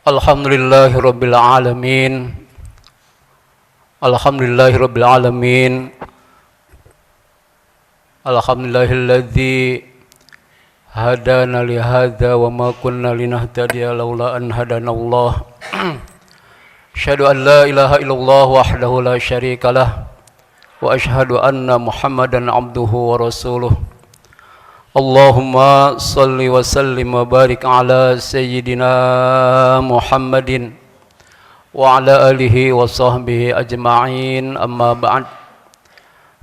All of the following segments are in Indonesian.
Alhamdulillahirabbil alamin. Alhamdulillahirabbil alamin. Alhamdulillahilladzi hadana li hadza wa ma kunna linahtadiya laula an hadanallah. Asyhadu an la ilaha illallah wahdahu la syarikalah wa asyhadu anna Muhammadan abduhu wa rasuluh. Allahumma salli wa sallim wa barik ala sayyidina Muhammadin wa ala alihi wa sahbihi ajma'in, amma ba'd.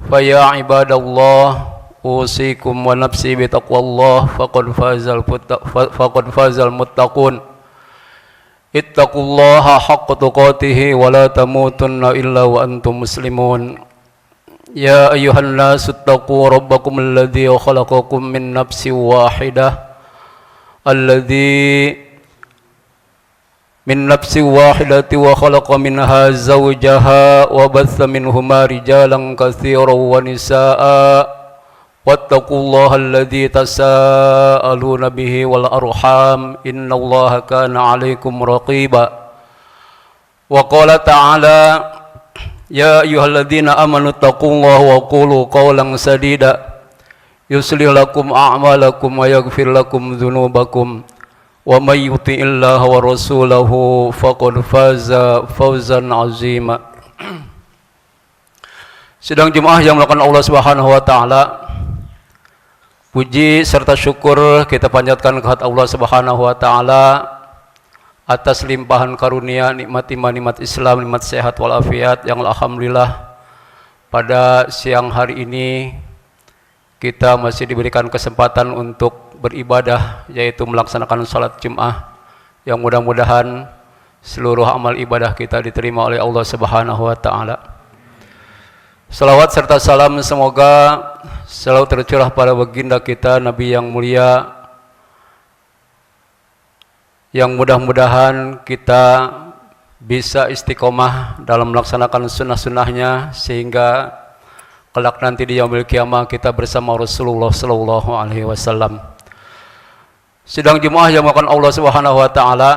Fa ya ibadallah, usikum wa nafsi bi taqwallah, faqad fazal muttaqun. Ittaqullaha haqqa tuqatih wa la tamutunna illa wa antum muslimun. Ya ayyuhan nasu ittaqu rabbakum alladzi khalaqakum min nafsin wahidah wa khalaqa minha zawjaha wa batha minhuma rijalan katsiran wa nisaa wattaqullaha alladzi tasaaluna bihi wal arham innallaha kana 'alaikum raqiba. Wa qala ta'ala ya ayyuhalladzina amanu taqullaha wa qulu qawlan sadida yuslih lakum a'malakum wa yaghfir lakum dzunubakum wa may yuti'illaha wa rasulahu faqad faza fawzan 'azima. Sidang jemaah yang melakukan Allah Subhanahu wa taala, puji serta syukur kita panjatkan kehadirat Allah Subhanahu wa taala atas limpahan karunia nikmat iman, nikmat Islam, nikmat sehat walafiat yang alhamdulillah pada siang hari ini kita masih diberikan kesempatan untuk beribadah, yaitu melaksanakan salat Jumat, yang mudah-mudahan seluruh amal ibadah kita diterima oleh Allah Subhanahu wa taala. Salawat serta salam semoga selalu tercurah pada baginda kita Nabi yang mulia, yang mudah-mudahan kita bisa istiqomah dalam melaksanakan sunnah-sunnahnya sehingga kelak nanti di yaumil qiyamah kita bersama Rasulullah sallallahu alaihi wasallam. Sidang jemaah yang melakukan Allah Subhanahu wa taala,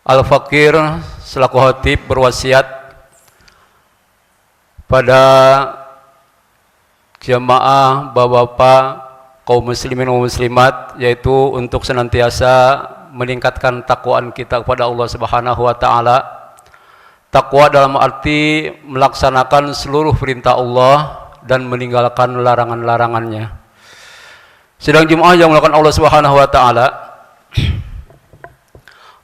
Al-Fakir selaku khatib berwasiat pada jemaah bapak-bapak kaum muslimin dan muslimat, yaitu untuk senantiasa meningkatkan takwaan kita kepada Allah Subhanahu wa taala. Takwa dalam arti melaksanakan seluruh perintah Allah dan meninggalkan larangan-larangannya. Sedang jemaah yang melakukan Allah Subhanahu wa taala,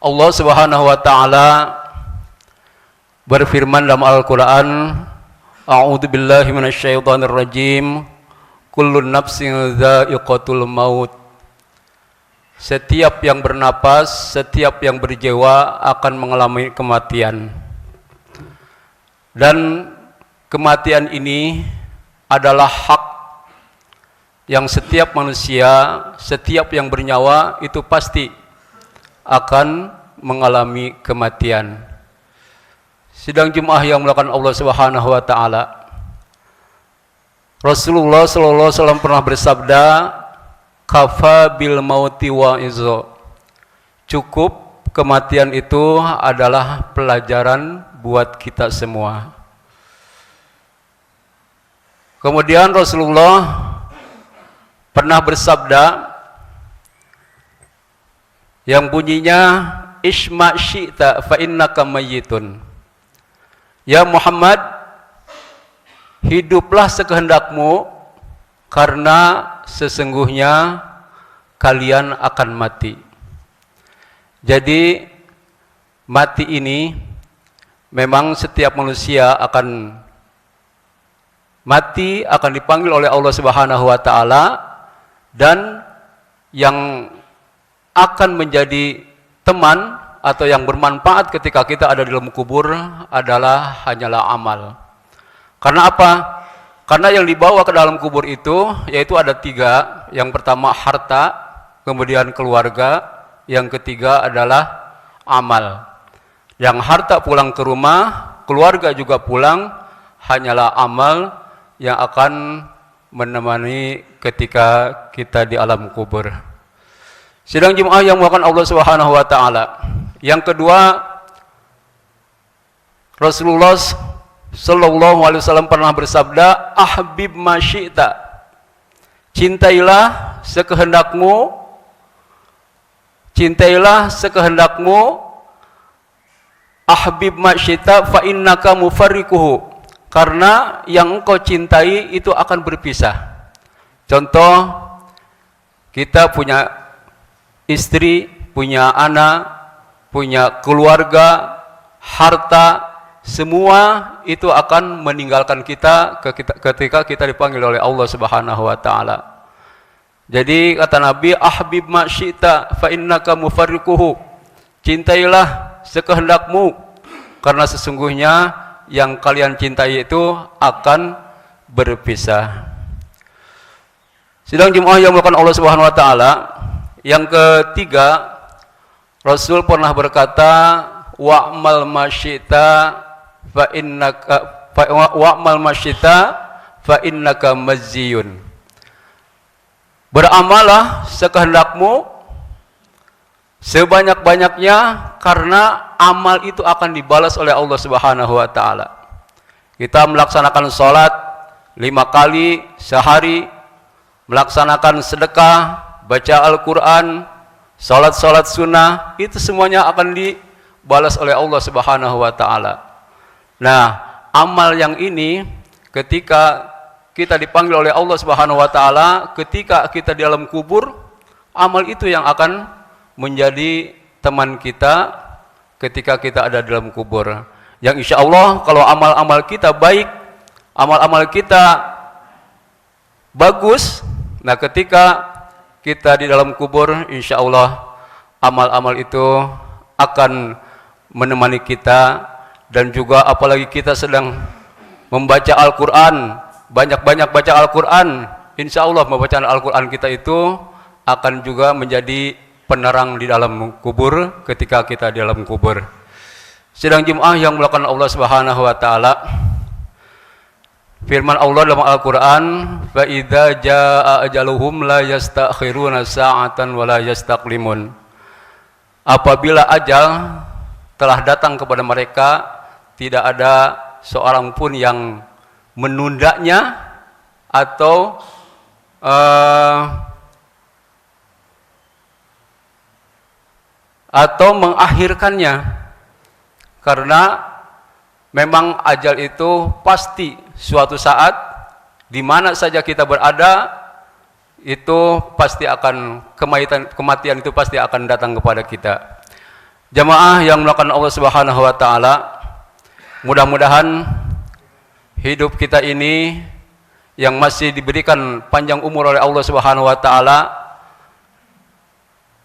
Allah Subhanahu wa taala berfirman dalam Al-Qur'an, A'udzu billahi minasyaitonir rajim. Kullun nafsin dha'iqatul maut. Setiap yang bernapas, setiap yang berjiwa akan mengalami kematian. Dan kematian ini adalah hak yang setiap manusia, setiap yang bernyawa itu pasti akan mengalami kematian. Sidang jemaah yang melakukan Allah Subhanahu wa taala, Rasulullah sallallahu alaihi wasallam pernah bersabda, kafa bil mauti wa'izo. Cukup kematian itu adalah pelajaran buat kita semua. Kemudian Rasulullah pernah bersabda yang bunyinya isma syi'ta fa innaka mayyitun. Ya Muhammad, hiduplah sekehendakmu karena sesungguhnya kalian akan mati. Jadi mati ini memang setiap manusia akan mati, akan dipanggil oleh Allah Subhanahu wa taala, dan yang akan menjadi teman atau yang bermanfaat ketika kita ada di dalam kubur adalah hanyalah amal. Karena apa? Karena yang dibawa ke dalam kubur itu yaitu ada tiga. Yang pertama harta, kemudian keluarga, yang ketiga adalah amal. Yang harta pulang ke rumah, keluarga juga pulang, hanyalah amal yang akan menemani ketika kita di alam kubur. Sidang Jumat yang melakukan Allah Subhanahu wa taala. Yang kedua, Rasulullah sallallahu alaihi wasallam pernah bersabda, "Ahbib ma syi'ta." Cintailah sekehendakmu. Cintailah sekehendakmu. Ahbib ma syi'ta fa innaka mufarriquhu. Karena yang engkau cintai itu akan berpisah. Contoh, kita punya istri, punya anak, punya keluarga, harta, semua itu akan meninggalkan kita ketika kita dipanggil oleh Allah Subhanahu wa taala. Jadi kata Nabi, ahbib ma syi'ta fa innaka mufarriquhu. Cintailah sekehendakmu karena sesungguhnya yang kalian cintai itu akan berpisah. Sidang Jumat yang melakukan Allah Subhanahu wa taala. Yang ketiga, Rasul pernah berkata, wa'mal ma syi'ta fa innaka wa'mal ma syi'ta fa innaka mazziyun. Beramalah sekehendakmu sebanyak-banyaknya karena amal itu akan dibalas oleh Allah Subhanahu wa taala. Kita melaksanakan salat 5 kali sehari, melaksanakan sedekah, baca Al-Qur'an, salat-salat sunnah, itu semuanya akan dibalas oleh Allah Subhanahu wa taala. Nah, amal yang ini ketika kita dipanggil oleh Allah Subhanahu wa taala, ketika kita di alam kubur, amal itu yang akan menjadi teman kita ketika kita ada dalam kubur. Yang insya Allah kalau amal-amal kita baik, amal-amal kita bagus, nah ketika kita di dalam kubur, insya Allah amal-amal itu akan menemani kita. Dan juga apalagi kita sedang membaca Al-Quran, banyak-banyak baca Al-Quran, insya Allah membacaan Al-Quran kita itu akan juga menjadi penerang di dalam kubur ketika kita di dalam kubur. Sidang Jumat yang melakukan Allah Subhanahu wa taala, firman Allah dalam Al-Quran, fa idza jaa ajaluhum la yastakhiruna sa'atan wa la yastaqlimun. Apabila ajal telah datang kepada mereka, tidak ada seorang pun yang menundanya atau mengakhirkannya, karena memang ajal itu pasti suatu saat di mana saja kita berada itu pasti akan kematian itu pasti akan datang kepada kita. Jamaah yang melakukan Allah Subhanahu wa taala, mudah-mudahan hidup kita ini yang masih diberikan panjang umur oleh Allah Subhanahu wa taala,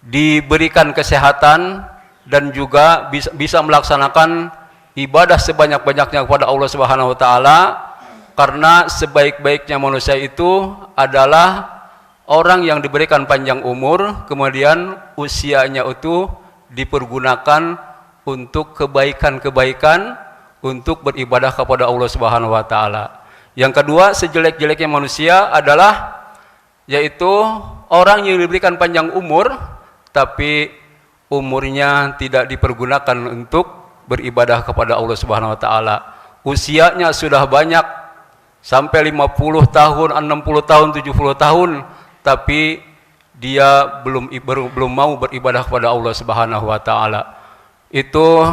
diberikan kesehatan dan juga bisa melaksanakan ibadah sebanyak-banyaknya kepada Allah Subhanahu wa taala, karena sebaik-baiknya manusia itu adalah orang yang diberikan panjang umur, kemudian usianya itu dipergunakan untuk kebaikan-kebaikan, untuk beribadah kepada Allah Subhanahu wa taala. Yang kedua, sejelek-jeleknya manusia adalah yaitu orang yang diberikan panjang umur tapi umurnya tidak dipergunakan untuk beribadah kepada Allah Subhanahu wa taala. Usianya sudah banyak sampai 50 tahun, 60 tahun, 70 tahun, tapi dia belum mau beribadah kepada Allah Subhanahu wa taala. Itu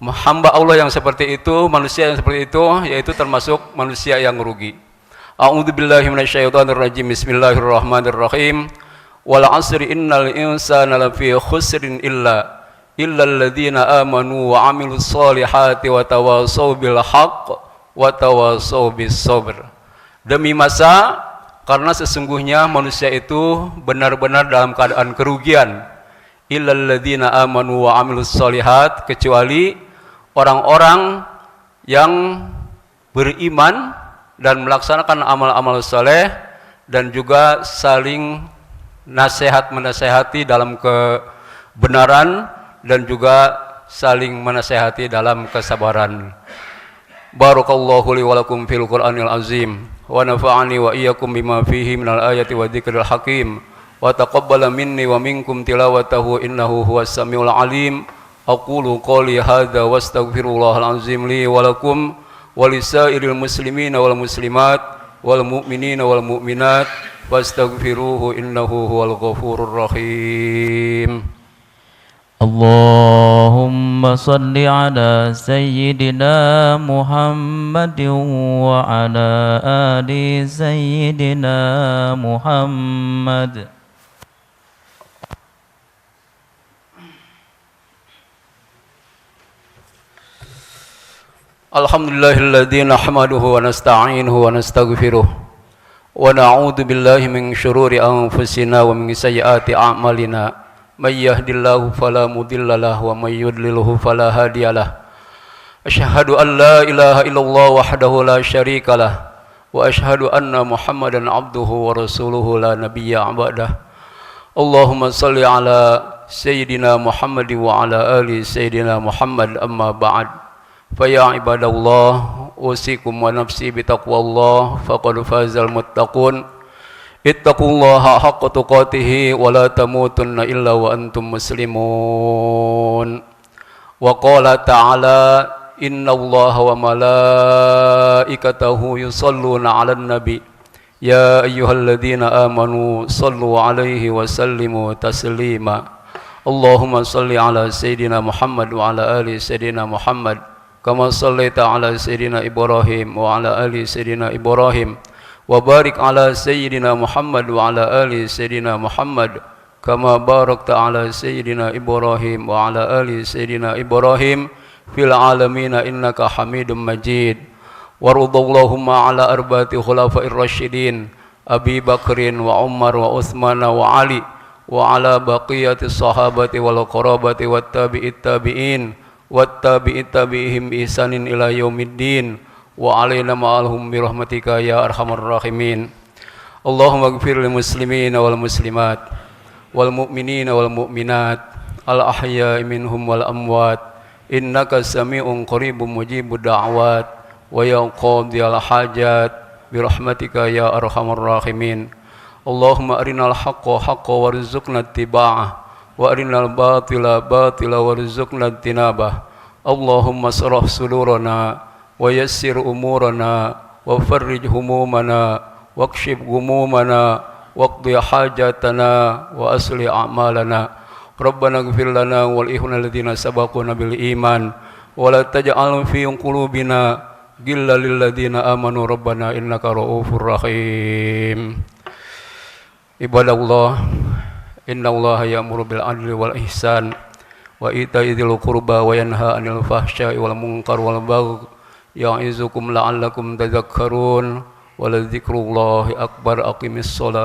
hamba Allah yang seperti itu, manusia yang seperti itu, yaitu termasuk manusia yang rugi. A'udzubillahi minasyaitonirrajim. Bismillahirrahmanirrahim. Wal 'asri innal insana lafi khusrin illa alladziina aamanu wa 'amilus shalihati wa tawashaw bil haqq wa tawashaw bis sabr. Demi masa, karena sesungguhnya manusia itu benar-benar dalam keadaan kerugian. Illal ladzina amanu wa 'amilus shalihat, kecuali orang-orang yang beriman dan melaksanakan amal-amal saleh dan juga saling menasehati dalam kebenaran dan juga saling menasehati dalam kesabaran. Barakallahu li wa lakum fil Qur'anil azim. wa nafa'ani wa iyyakum bima fihi minal ayati wa dzikril hakim wa taqabbala minni wa minkum tilawatahu innahu huwas samiul alim. Aqulu qouli hadza wastaghfirullahal azim li wa lakum wa lisairil muslimina wal muslimat wal mu'minina wal mu'minat wastaghfiruhu innahu huwal ghafurur rahim. Allahumma salli ala sayyidina Muhammadin wa ala ali sayyidina Muhammad. Alhamdulillahilladzi nahmaduhu wa nasta'inuhu wa nastaghfiruh wa na'udzu billahi min syururi anfusina wa min sayyiati a'malina may yahdihillahu fala mudilla lahu wa may yudlilhu fala hadiyalah. Asyhadu an la ilaha illallah wahdahu la syarikalah wa asyhadu anna Muhammadan abduhu wa rasuluhu la nabiyya ba'dah. Allahumma shalli ala sayyidina Muhammad wa ala ali sayyidina Muhammad amma ba'd. Faya ibadallah usikum wa nafsi bitaqwallah faqad fazal muttaqun. Ittaqullaha haqqa tuqatih wa la tamutunna illa wa antum muslimun. Wa qala ta'ala innallaha wa malaikatahu yusalluna 'alan nabi ya ayyuhalladzina amanu sallu 'alaihi wa sallimu taslima. Allahumma shalli 'ala sayyidina Muhammad wa 'ala ali sayyidina Muhammad kama shallaita ala sayyidina Ibrahim wa ala ali sayyidina Ibrahim wa barik ala sayyidina Muhammad wa ala ali sayyidina Muhammad kama barakta ala sayyidina Ibrahim wa ala ali sayyidina Ibrahim fil alamin innaka Hamidum Majid. Warudallahumma ala arba'ati khulafa'ir rasyidin Abi Bakrin wa Umar wa Utsman wa Ali wa ala baqiyati sahabati wal qarabati wat tabi'it tabi'in wattabi'it tabi'ihim bi ihsanin ila yaumiddin wa alaina ma'alhum bi rahmatika ya arhamar rahimin. Allahumma ighfir lil muslimina wal muslimat wal mu'minina wal mu'minat al ahya'i minhum wal amwat innaka sami'un qaribun mujibud da'wat wa ya qadiyal hajat bi rahmatika ya arhamar rahimin. Allahumma arinal haqqa haqqan warzuqna ittiba'ah wa arinal batila batila warzuqna tinabah. Allahumma sarah sudurana wa yassir umurana wa farrij humumana wakshif gumumana waqdi hajatana wa asli a'malana. Rabbana ighfir lana wal ikhwana alladhina sabaquna bil iman wa la taj'al fi qulubina ghillan lil ladzina amanu rabbana innaka ra'ufur rahim. Ibadallah, innallaha ya'muru bil adli wal ihsan wa ita'i dzil qurba wa yanha 'anil fahsya'i wal munkar wal baghi ya'izukum la'allakum tadhakkarun wa la dzikrullahi akbar. Aqimis shalah.